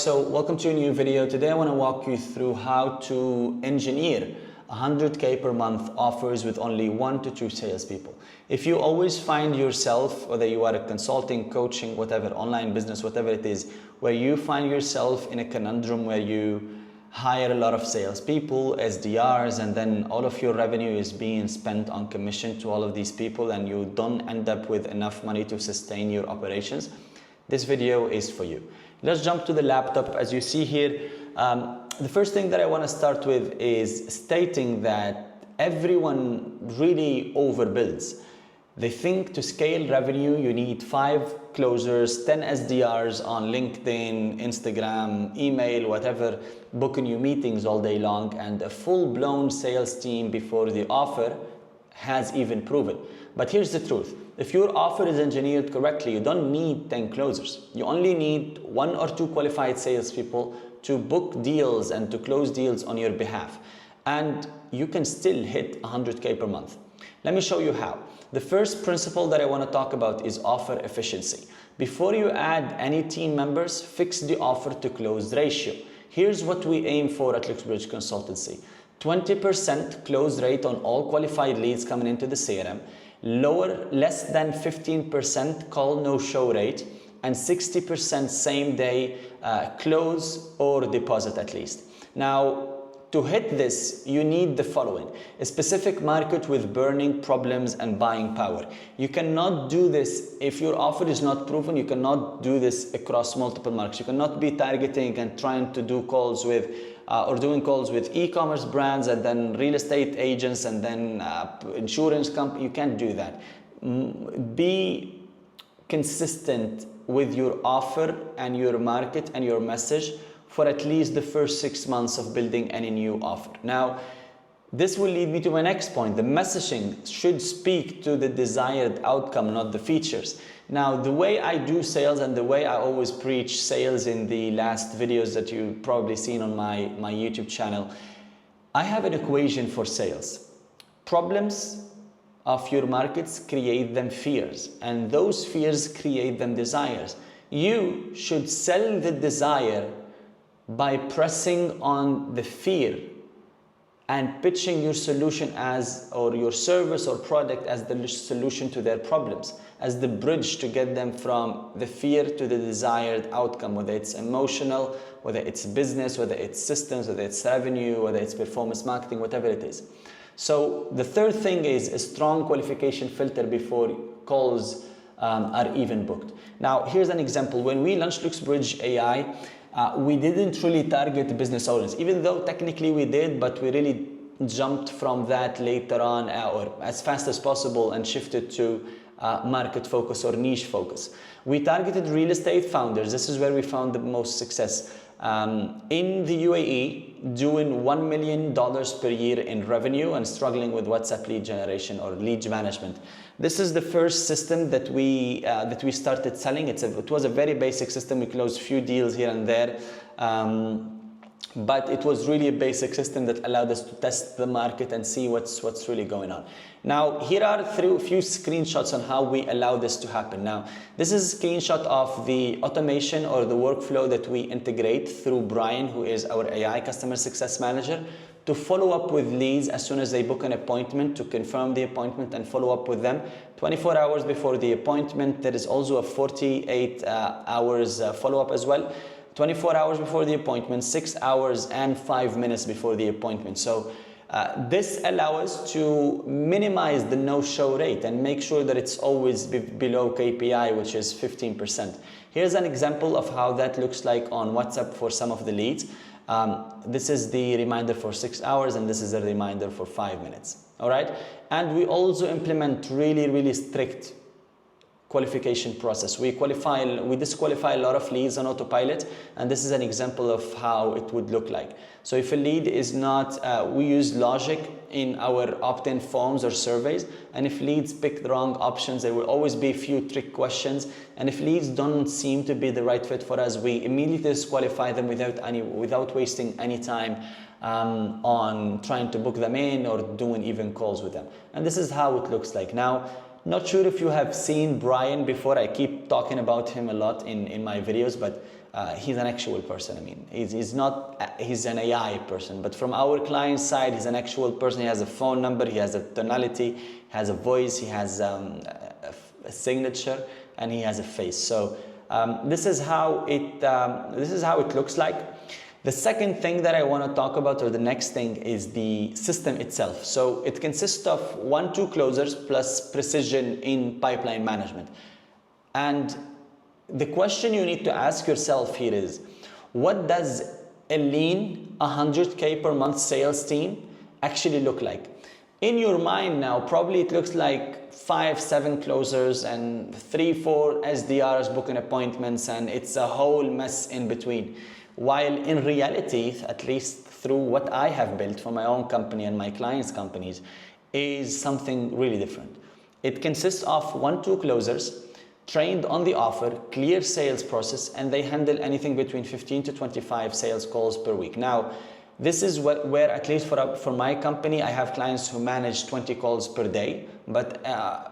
so welcome to a new video. Today I want to walk you through how to engineer 100K per month offers with only 1 to 2 salespeople. If you always find yourself, whether you are a consulting, coaching, whatever, online business, whatever it is, where you find yourself in a conundrum where you hire a lot of salespeople, SDRs, and then all of your revenue is being spent on commission to all of these people and you don't end up with enough money to sustain your operations, this video is for you. Let's jump to the laptop. As you see here, the first thing that I want to start with is stating that everyone really overbuilds. They think to scale revenue, you need 5 closers, 10 SDRs on LinkedIn, Instagram, email, whatever, booking you meetings all day long, and a full-blown sales team before the offer has even proven. But here's the truth. If your offer is engineered correctly, you don't need 10 closers. You only need 1 or 2 qualified salespeople to book deals and to close deals on your behalf. And you can still hit 100K per month. Let me show you how. The first principle that I want to talk about is offer efficiency. Before you add any team members, fix the offer to close ratio. Here's what we aim for at Luxbridge Consultancy. 20% close rate on all qualified leads coming into the CRM, less than 15% call no-show rate, and 60% same day close or deposit at least. Now, to hit this, you need the following: a specific market with burning problems and buying power. You cannot do this if your offer is not proven. You cannot do this across multiple markets. You cannot be targeting and trying to do calls with doing calls with e-commerce brands and then real estate agents and then insurance company. You can't do that. Be consistent with your offer and your market and your message for at least the first 6 months of building any new offer. Now, this will lead me to my next point. The messaging should speak to the desired outcome, not the features. Now, the way I do sales and the way I always preach sales in the last videos that you've probably seen on my YouTube channel, I have an equation for sales. Problems of your markets create them fears, and those fears create them desires. You should sell the desire by pressing on the fear and pitching your solution as, or your service or product as the solution to their problems, as the bridge to get them from the fear to the desired outcome, whether it's emotional, whether it's business, whether it's systems, whether it's revenue, whether it's performance marketing, whatever it is. So the third thing is a strong qualification filter before calls are even booked. Now, here's an example. When we launched Luxbridge AI, we didn't really target business owners, even though technically we did, but we really jumped from that later on or as fast as possible and shifted to market focus or niche focus. We targeted real estate founders. This is where we found the most success. In the UAE, doing $1 million per year in revenue and struggling with WhatsApp lead generation or lead management. This is the first system that we started selling. It was a very basic system. We closed a few deals here and there, but it was really a basic system that allowed us to test the market and see what's really going on. Now, here are a few screenshots on how we allow this to happen. Now, this is a screenshot of the automation or the workflow that we integrate through Brian, who is our AI customer success manager, to follow up with leads as soon as they book an appointment, to confirm the appointment and follow up with them 24 hours before the appointment. There is also a 48 hours follow-up as well. 24 hours before the appointment, 6 hours and 5 minutes before the appointment. So this allows us to minimize the no-show rate and make sure that it's always below KPI, which is 15%. Here's an example of how that looks like on WhatsApp for some of the leads. This is the reminder for 6 hours and this is a reminder for 5 minutes. All right. And we also implement really strict qualification process. We disqualify a lot of leads on autopilot, and this is an example of how it would look like. So if a lead is not, we use logic in our opt-in forms or surveys, and if leads pick the wrong options, there will always be a few trick questions, and if leads don't seem to be the right fit for us, we immediately disqualify them without wasting any time on trying to book them in or doing even calls with them. And this is how it looks like. Now, not sure if you have seen Brian before. I keep talking about him a lot in my videos, but he's an actual person. I mean, he's not, he's an AI person, but from our client side, he's an actual person. He has a phone number, he has a tonality, he has a voice, he has a signature, and he has a face. So this is how it looks like. The second thing that I want to talk about, or the next thing, is the system itself. So it consists of 1-2 closers plus precision in pipeline management. And the question you need to ask yourself here is, what does a lean 100K per month sales team actually look like? In your mind now, probably it looks like 5-7 closers and 3-4 SDRs booking appointments, and it's a whole mess in between. While in reality, at least through what I have built for my own company and my clients' companies, is something really different. It consists of 1-2 closers trained on the offer, clear sales process, and they handle anything between 15 to 25 sales calls per week. Now, this is where at least for my company, I have clients who manage 20 calls per day. But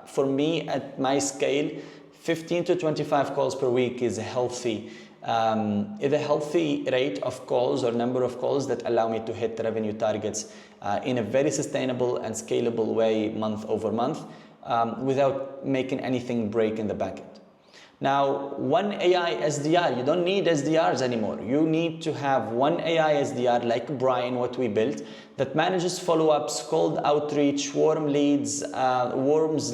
for me, at my scale, 15 to 25 calls per week is a healthy rate of calls or number of calls that allow me to hit the revenue targets in a very sustainable and scalable way month over month, without making anything break in the back end. Now, one AI SDR, you don't need SDRs anymore. You need to have one AI SDR like Brian, what we built, that manages follow-ups, cold outreach, warms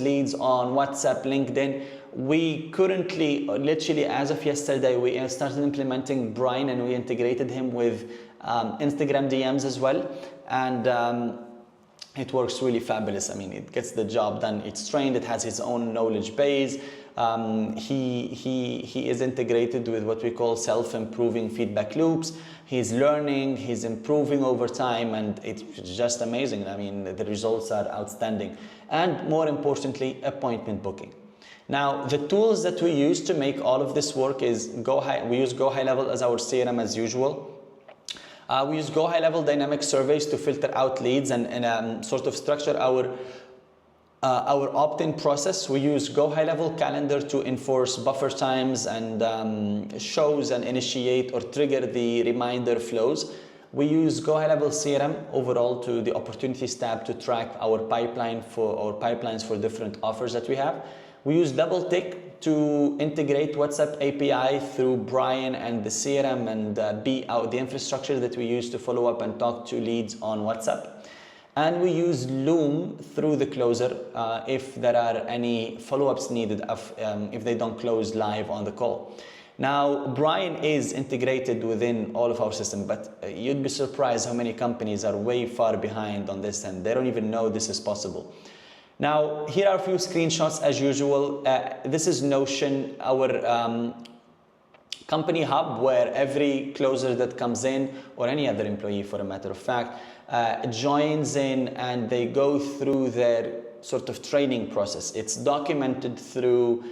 leads on WhatsApp, LinkedIn. We currently, literally as of yesterday, we started implementing Brian, and we integrated him with Instagram DMs as well. And it works really fabulous. I mean, it gets the job done. It's trained, it has his own knowledge base. He is integrated with what we call self-improving feedback loops. He's learning, he's improving over time, and it's just amazing. I mean, the results are outstanding. And more importantly, appointment booking. Now, the tools that we use to make all of this work is we use Go High Level as our CRM as usual. We use Go High Level dynamic surveys to filter out leads and sort of structure our opt-in process. We use Go High Level calendar to enforce buffer times and shows and initiate or trigger the reminder flows. We use Go High Level CRM overall to the opportunities tab to track our pipelines for different offers that we have. We use Double Tick to integrate WhatsApp API through Brian and the CRM and the infrastructure that we use to follow up and talk to leads on WhatsApp. And we use Loom through the closer if there are any follow-ups needed if they don't close live on the call. Now, Brian is integrated within all of our systems, but you'd be surprised how many companies are way far behind on this and they don't even know this is possible. Now, here are a few screenshots as usual. This is Notion, our company hub, where every closer that comes in, or any other employee for a matter of fact, joins in and they go through their sort of training process. It's documented through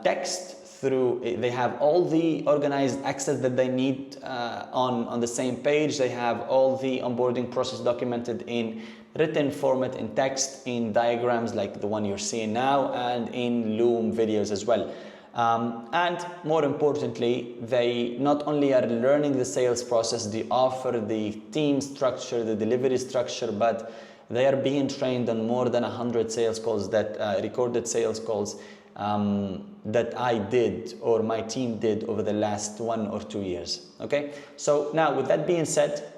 text, they have all the organized access that they need on the same page. They have all the onboarding process documented in written format, in text, in diagrams like the one you're seeing now, and in Loom videos as well. And more importantly, they not only are learning the sales process, the offer, the team structure, the delivery structure, but they are being trained on more than 100 sales calls, recorded sales calls that I did or my team did over the last 1 or 2 years. Okay, so now with that being said,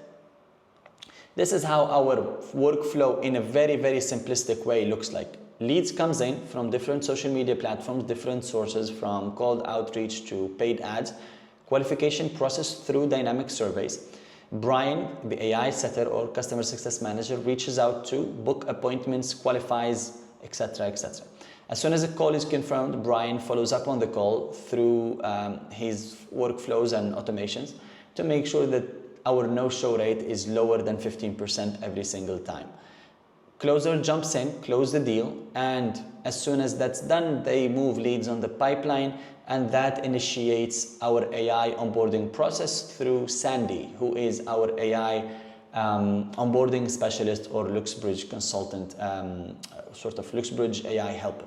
this is how our workflow in a very, very simplistic way looks like. Leads comes in from different social media platforms, different sources, from cold outreach to paid ads. Qualification process through dynamic surveys. Brian, the AI setter or customer success manager, reaches out to book appointments, qualifies, etc., etc. As soon as a call is confirmed, Brian follows up on the call through his workflows and automations to make sure that our no-show rate is lower than 15% every single time. Closer jumps in, close the deal, and as soon as that's done, they move leads on the pipeline, and that initiates our AI onboarding process through Sandy, who is our AI onboarding specialist or LuxBridge consultant, sort of LuxBridge AI helper.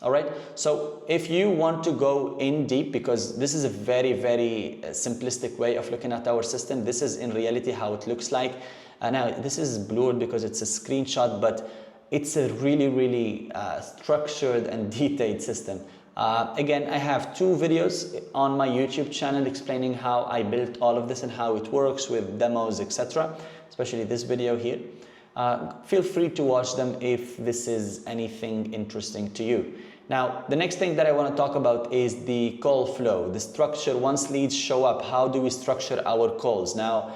All right, so if you want to go in deep, because this is a very, very simplistic way of looking at our system, this is in reality how it looks like. Now, this is blurred because it's a screenshot, but it's a really, really structured and detailed system. Again, I have 2 videos on my YouTube channel explaining how I built all of this and how it works with demos, etc. Especially this video here. Feel free to watch them if this is anything interesting to you. Now, the next thing that I want to talk about is the call flow, the structure. Once leads show up, how do we structure our calls? Now,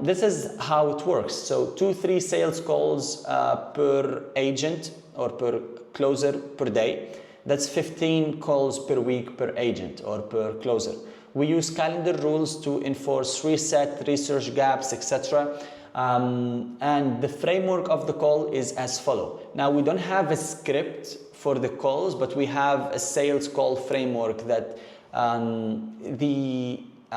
this is how it works. So 2-3 sales calls per agent or per closer per day. That's 15 calls per week per agent or per closer. We use calendar rules to enforce reset, research gaps, etc. And the framework of the call is as follow. Now, we don't have a script for the calls, but we have a sales call framework that I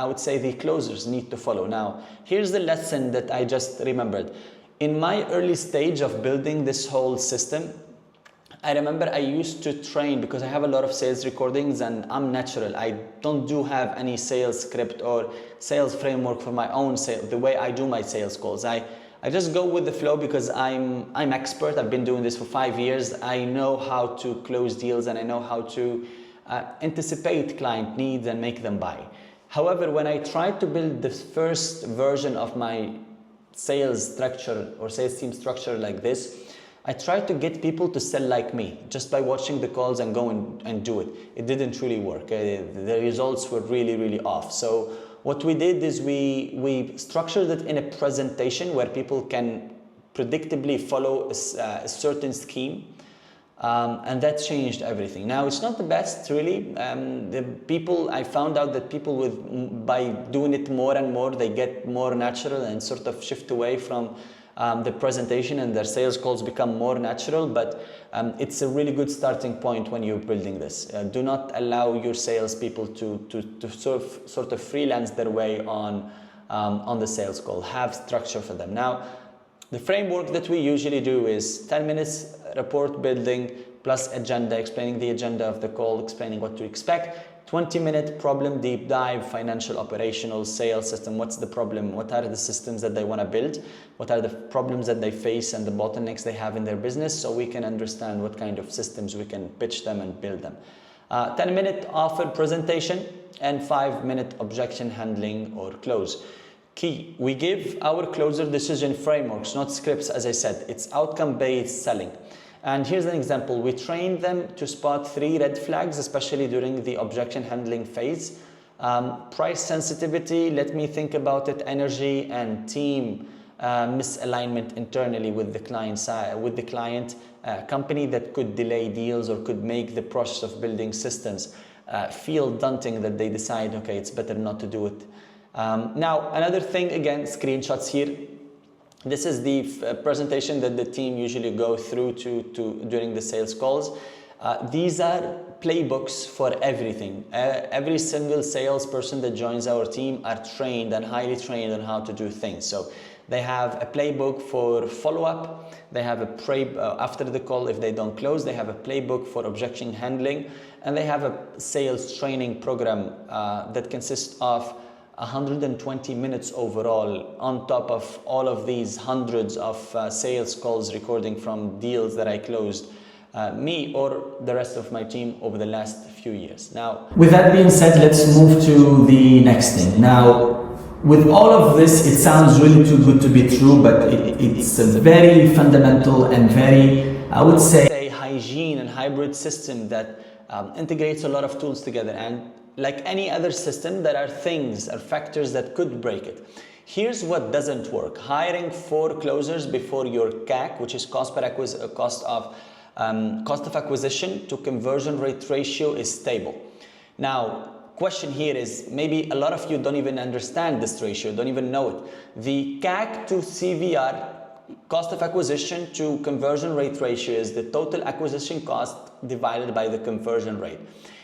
would say the closers need to follow. Now, here's the lesson that I just remembered. In my early stage of building this whole system, I remember I used to train, because I have a lot of sales recordings and I'm natural. I don't have any sales script or sales framework for my own sales, the way I do my sales calls. I just go with the flow because I'm expert. I've been doing this for 5 years. I know how to close deals and I know how to anticipate client needs and make them buy. However, when I tried to build the first version of my sales structure or sales team structure like this, I tried to get people to sell like me just by watching the calls and go and do it. It didn't really work. The results were really, really off. So what we did is we structured it in a presentation where people can predictably follow a certain scheme. And that changed everything. Now, it's not the best, really. I found out that people by doing it more and more, they get more natural and sort of shift away from the presentation, and their sales calls become more natural, but it's a really good starting point when you're building this. Do not allow your salespeople to sort of freelance their way on the sales call. Have structure for them. Now, the framework that we usually do is 10 minutes report building plus agenda, explaining the agenda of the call, explaining what to expect. 20-minute problem deep dive, financial, operational, sales system. What's the problem? What are the systems that they want to build? What are the problems that they face and the bottlenecks they have in their business, so we can understand what kind of systems we can pitch them and build them. 10-minute offer presentation and 5-minute objection handling or close. Key, we give our closer decision frameworks, not scripts, as I said. It's outcome-based selling. And here's an example. We train them to spot 3 red flags, especially during the objection handling phase. Price sensitivity, let me think about it, energy, and team misalignment internally with the client, company that could delay deals or could make the process of building systems feel daunting, that they decide, okay, it's better not to do it. Now, another thing, again, screenshots here. This is the presentation that the team usually go through during the sales calls. These are playbooks for everything. Every single salesperson that joins our team are trained and highly trained on how to do things. So they have a playbook for follow-up. They have after the call, if they don't close, they have a playbook for objection handling, and they have a sales training program that consists of 120 minutes overall, on top of all of these hundreds of sales calls recording from deals that I closed, me or the rest of my team over the last few years. Now, with that being said, let's move to the next thing. Now, with all of this, it sounds really too good to be true, but it's a very fundamental and very, I would say, hygiene and hybrid system that integrates a lot of tools together. And like any other system, there are things or factors that could break it. Here's what doesn't work. Hiring 4 closers before your CAC, which is cost of acquisition to conversion rate ratio, is stable. Now, question here is, maybe a lot of you don't even understand this ratio, don't even know it. The CAC to CVR, cost of acquisition to conversion rate ratio, is the total acquisition cost divided by the conversion rate.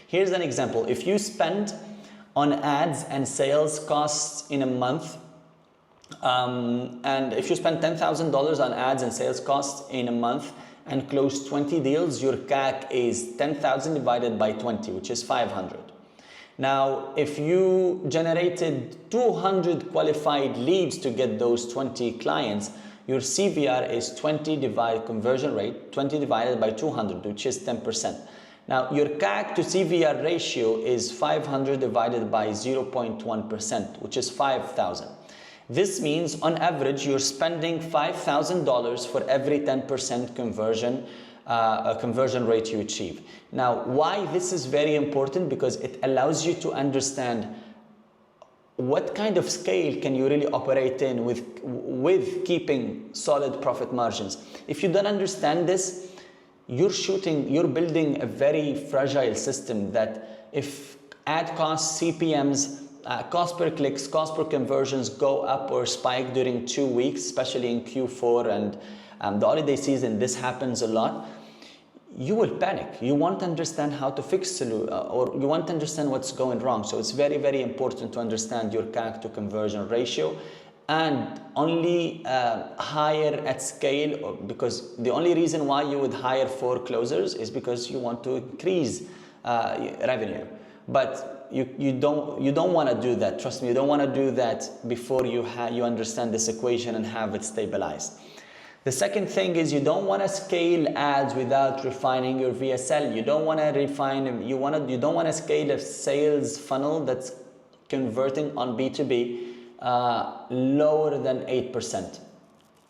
Here's an example. If you spend on ads and sales costs in a month, and if you spend $10,000 on ads and sales costs in a month, and close 20 deals, your CAC is 10,000 divided by 20, which is 500. Now, if you generated 200 qualified leads to get those 20 clients, your CVR is 20 divided conversion rate, 20 divided by 200, which is 10%. Now, your CAC to CVR ratio is 500 divided by 0.1%, which is 5,000. This means on average, you're spending $5,000 for every 10% conversion rate you achieve. Now, why this is very important? Because it allows you to understand what kind of scale can you really operate in with keeping solid profit margins. If you don't understand this, you're building a very fragile system that if ad costs, CPMs, cost per clicks, cost per conversions go up or spike during 2 weeks, especially in Q4 and the holiday season, this happens a lot, you will panic. You won't understand how to fix it, or you won't understand what's going wrong. So it's very, very important to understand your CAC to conversion ratio and only hire at scale, because the only reason why you would hire 4 closers is because you want to increase revenue. But you don't want to do that. Trust me, you don't want to do that before you understand this equation and have it stabilized. The second thing is you don't want to scale ads without refining your VSL. You don't want to refine. You don't want to scale a sales funnel that's converting on B2B lower than 8%.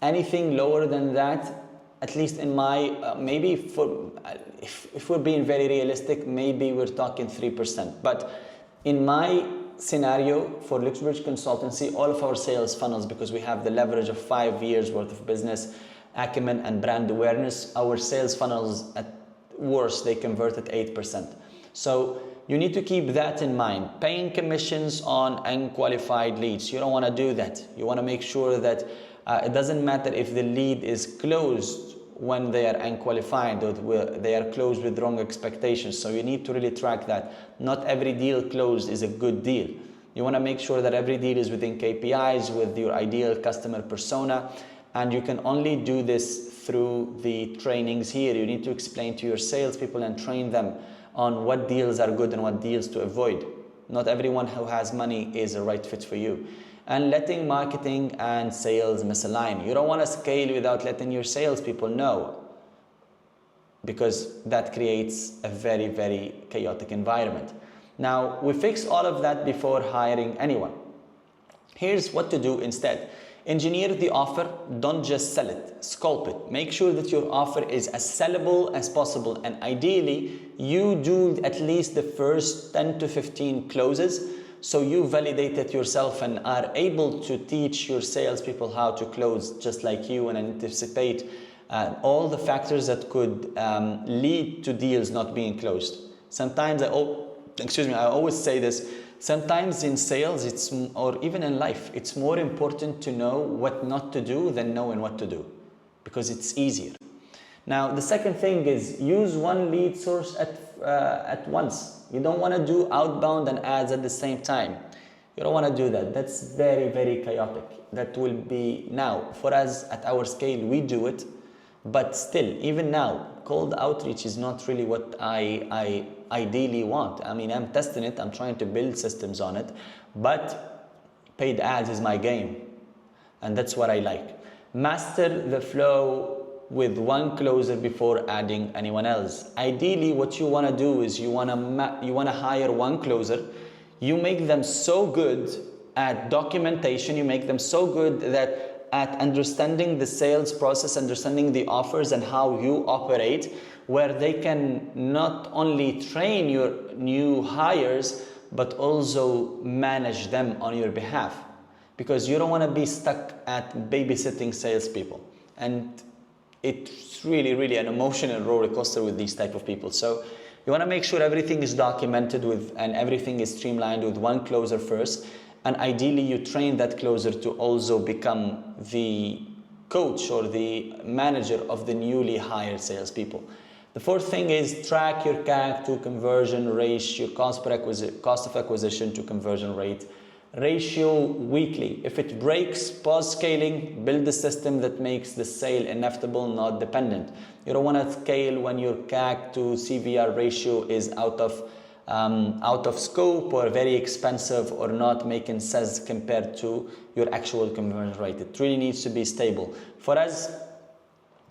Anything lower than that, at least in my maybe if we're being very realistic, maybe we're talking 3%. But in my scenario for Luxbridge Consultancy, all of our sales funnels, because we have the leverage of 5 years worth of business acumen and brand awareness, our sales funnels at worst they convert at 8%. So you need to keep that in mind. Paying commissions on unqualified leads, you don't want to do that. You want to make sure that it doesn't matter if the lead is closed when they are unqualified or they are closed with wrong expectations. So you need to really track that. Not every deal closed is a good deal. You want to make sure that every deal is within KPIs with your ideal customer persona, and you can only do this through the trainings here. You need to explain to your salespeople and train them on what deals are good and what deals to avoid. Not everyone who has money is a right fit for you. And letting marketing and sales misalign. You don't want to scale without letting your salespeople know, because that creates a very, very chaotic environment. Now, we fix all of that before hiring anyone. Here's what to do instead. Engineer the offer, don't just sell it, sculpt it. Make sure that your offer is as sellable as possible, and ideally, you do at least the first 10 to 15 closes, so you validate it yourself and are able to teach your salespeople how to close just like you and anticipate all the factors that could lead to deals not being closed. Sometimes I always say this. Sometimes in sales, or even in life, it's more important to know what not to do than knowing what to do, because it's easier. Now, the second thing is use one lead source at once. You don't want to do outbound and ads at the same time. You don't want to do that. That's very, very chaotic. That will be, now, for us at our scale, we do it, but still, even now, cold outreach is not really what I ideally want. I mean, I'm testing it, I'm trying to build systems on it, but paid ads is my game, and that's what I like. Master the flow with one closer before adding anyone else. Ideally, what you want to do is you want to hire one closer. You make them so good at documentation, you make them so good that at understanding the sales process, understanding the offers and how you operate, where they can not only train your new hires, but also manage them on your behalf. Because you don't want to be stuck at babysitting salespeople. And it's really, really an emotional roller coaster with these type of people. So you want to make sure everything is documented and everything is streamlined with one closer first. And ideally, you train that closer to also become the coach or the manager of the newly hired salespeople. The fourth thing is track your CAC to conversion ratio, cost of acquisition to conversion rate ratio weekly. If it breaks, pause scaling, build a system that makes the sale inevitable, not dependent. You don't want to scale when your CAC to CVR ratio is out of scope or very expensive or not making sense compared to your actual conversion rate. It really needs to be stable. For us,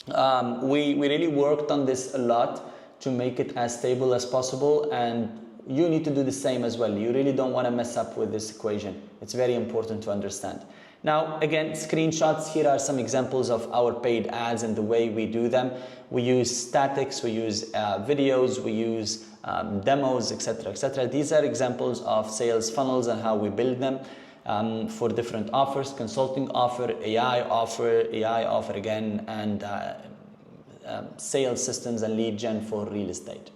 we really worked on this a lot to make it as stable as possible, and you need to do the same as well. You really don't want to mess up with this equation. It's very important to understand. Now, again, screenshots. Here are some examples of our paid ads and the way we do them. We use statics, we use videos, we use demos, etc., etc. These are examples of sales funnels and how we build them for different offers: consulting offer, AI offer again, and sales systems and lead gen for real estate.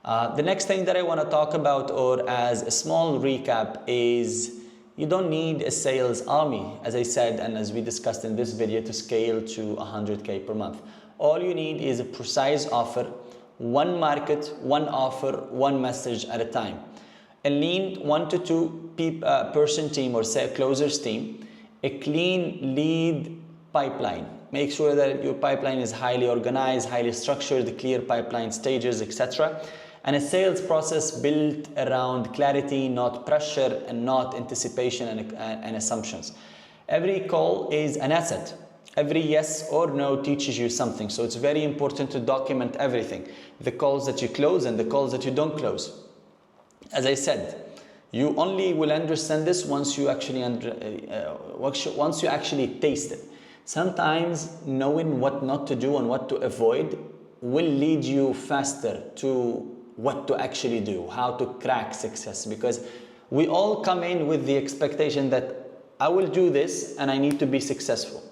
The next thing that I want to talk about, or as a small recap, is you don't need a sales army, as I said and as we discussed in this video, to scale to 100K per month. All you need is a precise offer, one market, one offer, one message at a time. A lean 1 to 2 person team or say closers team, a clean lead pipeline. Make sure that your pipeline is highly organized, highly structured, clear pipeline stages, etc. And a sales process built around clarity, not pressure, and not anticipation and assumptions. Every call is an asset. Every yes or no teaches you something. So it's very important to document everything. The calls that you close and the calls that you don't close. As I said, you only will understand this once you actually taste it. Sometimes knowing what not to do and what to avoid will lead you faster to what to actually do, how to crack success, because we all come in with the expectation that I will do this and I need to be successful.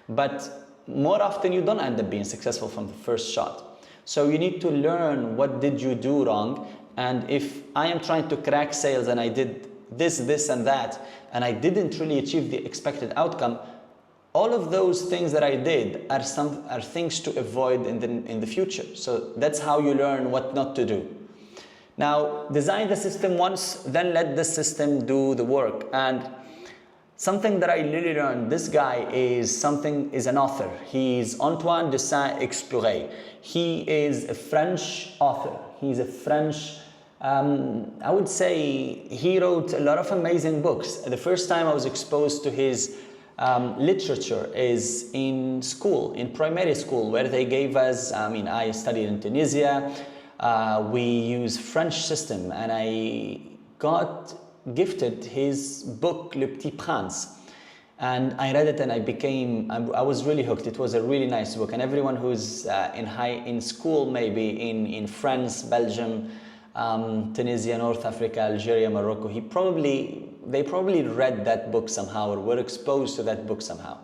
But more often you don't end up being successful from the first shot. So you need to learn what did you do wrong, and if I am trying to crack sales and I did this and that and I didn't really achieve the expected outcome, all of those things that I did are things to avoid in the future. So that's how you learn what not to do. Now, design the system once, then let the system do the work. And something that I really learned, this guy is an author. He's Antoine de Saint-Exupéry. He is a French author. He's a French, I would say he wrote a lot of amazing books. The first time I was exposed to his literature is in school, in primary school, where they gave us, I studied in Tunisia, we use French system, and I got gifted his book Le Petit Prince, and I read it and I was really hooked. It was a really nice book, and everyone who's in school, maybe in France, Belgium, Tunisia, North Africa, Algeria, Morocco, they probably read that book somehow or were exposed to that book somehow.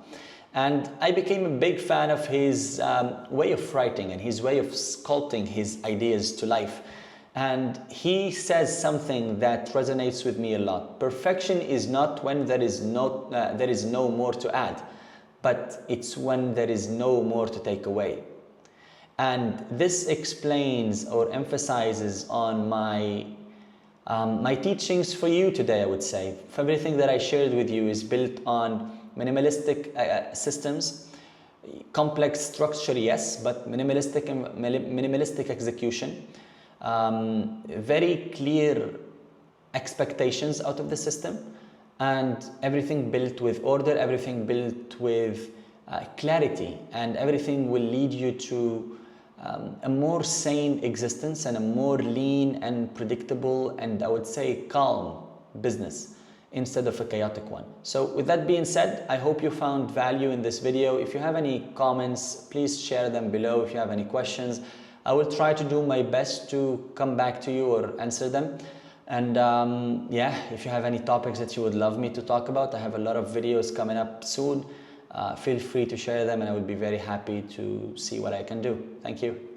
And I became a big fan of his way of writing and his way of sculpting his ideas to life. And he says something that resonates with me a lot. Perfection is not when there is no more to add, but it's when there is no more to take away. And this explains or emphasizes on my teachings for you today, I would say. Everything that I shared with you is built on minimalistic systems, complex structure, yes, but minimalistic execution, very clear expectations out of the system, and everything built with order, everything built with clarity, and everything will lead you to a more sane existence and a more lean and predictable and I would say calm business instead of a chaotic one. So with that being said, I hope you found value in this video. If you have any comments, please share them below. If you have any questions, I will try to do my best to come back to you or answer them. And if you have any topics that you would love me to talk about, I have a lot of videos coming up soon. Feel free to share them and I would be very happy to see what I can do. Thank you.